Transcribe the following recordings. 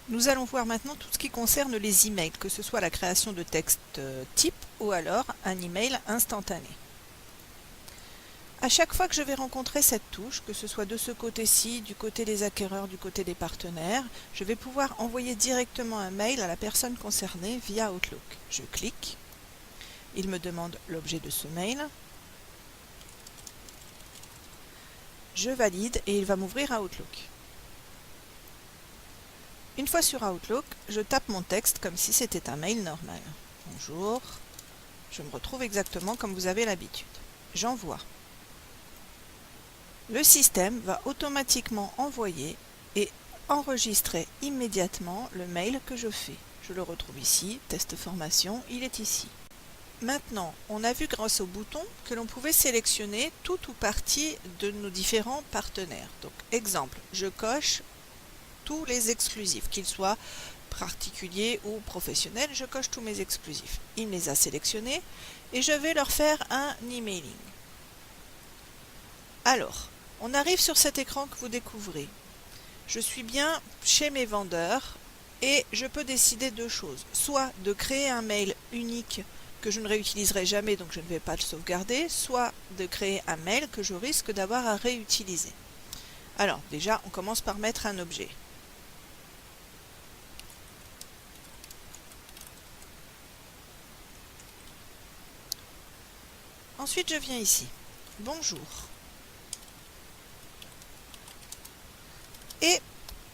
Nous allons voir maintenant tout ce qui concerne les emails, que ce soit la création de textes type ou alors un email instantané. À chaque fois que je vais rencontrer cette touche, que ce soit de ce côté-ci, du côté des acquéreurs, du côté des partenaires, je vais pouvoir envoyer directement un mail à la personne concernée via Outlook. Je clique, il me demande l'objet de ce mail, je valide et il va m'ouvrir à Outlook. Une fois sur Outlook, je tape mon texte comme si c'était un mail normal. Bonjour, je me retrouve exactement comme vous avez l'habitude. J'envoie. Le système va automatiquement envoyer et enregistrer immédiatement le mail que je fais. Je le retrouve ici, test formation, il est ici. Maintenant, on a vu grâce au bouton que l'on pouvait sélectionner tout ou partie de nos différents partenaires. Donc, exemple, je coche tous les exclusifs, qu'ils soient particuliers ou professionnels, je coche tous mes exclusifs. Il me les a sélectionnés et je vais leur faire un emailing. Alors, on arrive sur cet écran que vous découvrez. Je suis bien chez mes vendeurs et je peux décider deux choses. Soit de créer un mail unique que je ne réutiliserai jamais, donc je ne vais pas le sauvegarder, soit de créer un mail que je risque d'avoir à réutiliser. Alors, déjà, on commence par mettre un objet. Ensuite, je viens ici. Bonjour. Et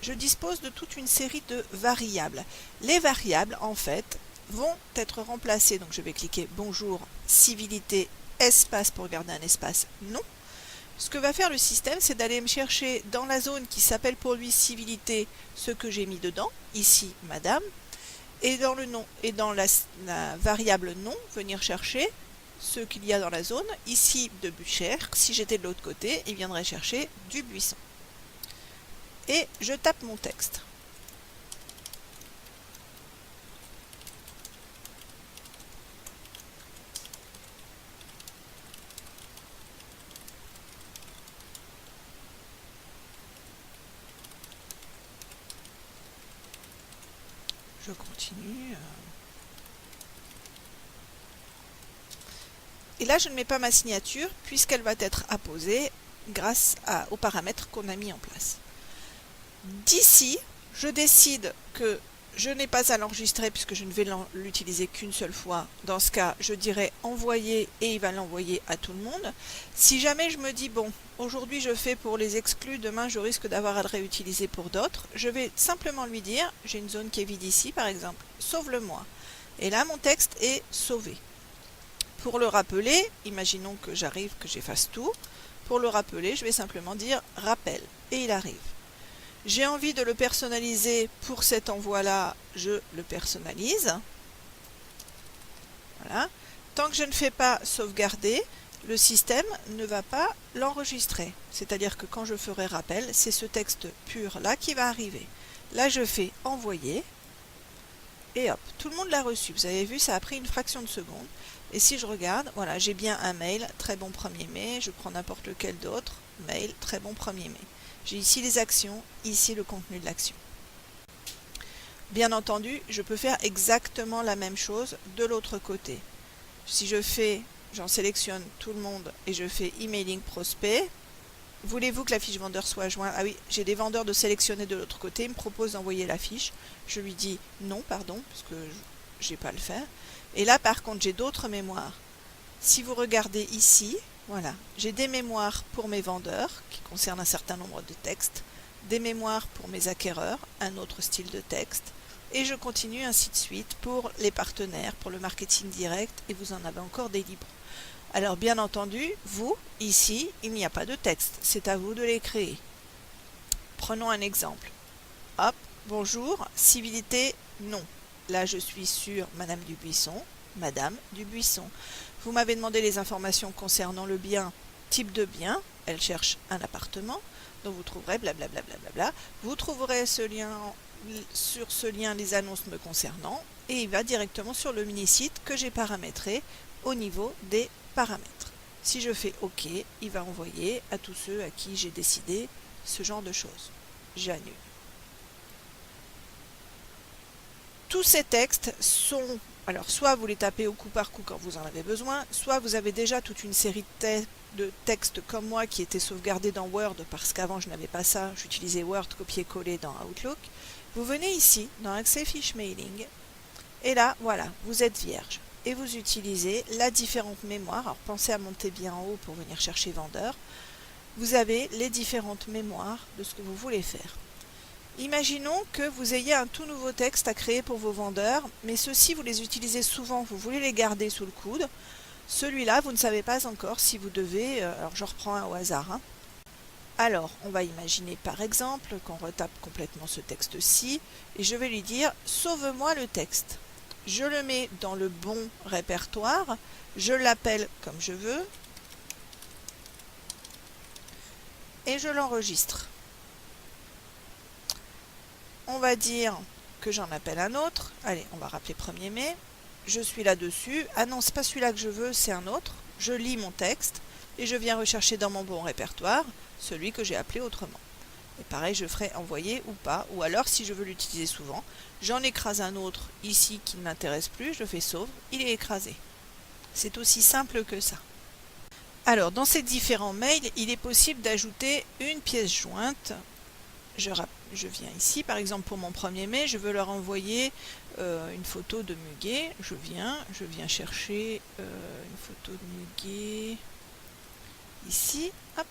je dispose de toute une série de variables. Les variables, en fait, vont être remplacées. Donc, je vais cliquer bonjour, civilité, espace pour garder un espace, non. Ce que va faire le système, c'est d'aller me chercher dans la zone qui s'appelle pour lui civilité ce que j'ai mis dedans, ici madame, et dans le nom et dans la variable nom, venir chercher ce qu'il y a dans la zone, ici de Buchère. Si j'étais de l'autre côté, il viendrait chercher du Buisson. Et je tape mon texte. Je continue. Et là, je ne mets pas ma signature puisqu'elle va être apposée grâce aux paramètres qu'on a mis en place. D'ici, je décide que je n'ai pas à l'enregistrer puisque je ne vais l'utiliser qu'une seule fois. Dans ce cas, je dirais envoyer et il va l'envoyer à tout le monde. Si jamais je me dis, bon, aujourd'hui je fais pour les exclus, demain je risque d'avoir à le réutiliser pour d'autres, je vais simplement lui dire, j'ai une zone qui est vide ici par exemple, sauve-le-moi. Et là, mon texte est sauvé. Pour le rappeler, imaginons que j'arrive, que j'efface tout. Pour le rappeler, je vais simplement dire rappel et il arrive. J'ai envie de le personnaliser pour cet envoi-là, je le personnalise. Voilà. Tant que je ne fais pas sauvegarder, le système ne va pas l'enregistrer. C'est-à-dire que quand je ferai rappel, c'est ce texte pur-là qui va arriver. Là, je fais envoyer. Et hop, tout le monde l'a reçu. Vous avez vu, ça a pris une fraction de seconde. Et si je regarde, voilà, j'ai bien un mail, très bon 1er mai. Je prends n'importe lequel d'autre, mail, très bon 1er mai. J'ai ici les actions, ici le contenu de l'action. Bien entendu, je peux faire exactement la même chose de l'autre côté. Si je fais, j'en sélectionne tout le monde et je fais emailing prospect, voulez-vous que la fiche vendeur soit jointe? Ah oui, j'ai des vendeurs de sélectionner de l'autre côté, il me propose d'envoyer la fiche. Je lui dis non, pardon, parce que je n'ai pas à le faire. Et là, par contre, j'ai d'autres mémoires. Si vous regardez ici, voilà, j'ai des mémoires pour mes vendeurs, qui concernent un certain nombre de textes, des mémoires pour mes acquéreurs, un autre style de texte, et je continue ainsi de suite pour les partenaires, pour le marketing direct, et vous en avez encore des libres. Alors bien entendu, vous, ici, il n'y a pas de texte, c'est à vous de les créer. Prenons un exemple. Hop, bonjour, civilité, non. Là, je suis sur Madame Dubuisson, Madame Dubuisson. Vous m'avez demandé les informations concernant le bien, type de bien. Elle cherche un appartement. Donc vous trouverez blablabla. Vous trouverez ce lien, sur ce lien les annonces me concernant. Et il va directement sur le mini-site que j'ai paramétré au niveau des paramètres. Si je fais OK, il va envoyer à tous ceux à qui j'ai décidé ce genre de choses. J'annule. Tous ces textes sont, alors soit vous les tapez au coup par coup quand vous en avez besoin, soit vous avez déjà toute une série de textes comme moi qui étaient sauvegardés dans Word, parce qu'avant je n'avais pas ça, j'utilisais Word copier-coller dans Outlook. Vous venez ici dans Accès Fiche Mailing, et là, voilà, vous êtes vierge. Et vous utilisez la différente mémoire. Alors pensez à monter bien en haut pour venir chercher vendeur. Vous avez les différentes mémoires de ce que vous voulez faire. Imaginons que vous ayez un tout nouveau texte à créer pour vos vendeurs, mais ceux-ci vous les utilisez souvent, vous voulez les garder sous le coude. Celui-là, vous ne savez pas encore si vous devez, alors je reprends un au hasard. Alors, on va imaginer par exemple qu'on retape complètement ce texte-ci, et je vais lui dire « Sauve-moi le texte ». Je le mets dans le bon répertoire, je l'appelle comme je veux et je l'enregistre. On va dire que j'en appelle un autre. Allez, on va rappeler 1er mai. Je suis là-dessus. Ah non, c'est pas celui-là que je veux, c'est un autre. Je lis mon texte et je viens rechercher dans mon bon répertoire celui que j'ai appelé autrement. Et pareil, je ferai envoyer ou pas, ou alors si je veux l'utiliser souvent, j'en écrase un autre ici qui ne m'intéresse plus, je fais sauve, il est écrasé. C'est aussi simple que ça. Alors, dans ces différents mails, il est possible d'ajouter une pièce jointe. Je viens ici, par exemple pour mon 1er mai, je veux leur envoyer une photo de muguet. Je viens chercher une photo de muguet ici, hop.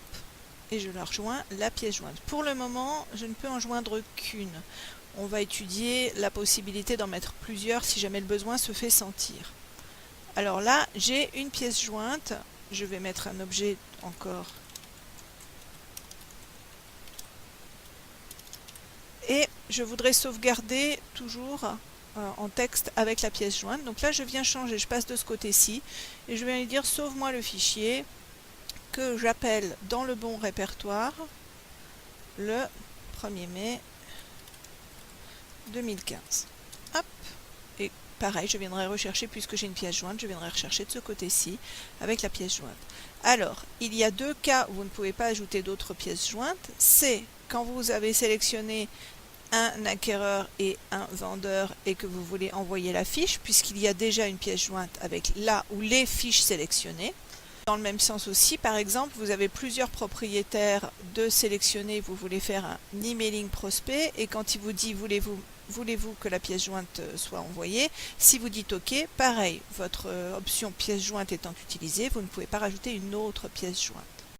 Et je leur joins la pièce jointe. Pour le moment, je ne peux en joindre qu'une. On va étudier la possibilité d'en mettre plusieurs si jamais le besoin se fait sentir. Alors là, j'ai une pièce jointe. Je vais mettre un objet encore. Et je voudrais sauvegarder toujours en texte avec la pièce jointe. Donc là, je viens changer. Je passe de ce côté-ci et je viens lui dire « Sauve-moi le fichier » que j'appelle dans le bon répertoire le 1er mai 2015. Hop. Et pareil, je viendrai rechercher, puisque j'ai une pièce jointe, je viendrai rechercher de ce côté-ci avec la pièce jointe. Alors, il y a deux cas où vous ne pouvez pas ajouter d'autres pièces jointes. C'est quand vous avez sélectionné un acquéreur et un vendeur et que vous voulez envoyer la fiche, puisqu'il y a déjà une pièce jointe avec la ou les fiches sélectionnées. Dans le même sens aussi, par exemple, vous avez plusieurs propriétaires de sélectionner, vous voulez faire un emailing prospect et quand il vous dit voulez-vous que la pièce jointe soit envoyée, si vous dites OK, pareil, votre option pièce jointe étant utilisée, vous ne pouvez pas rajouter une autre pièce jointe.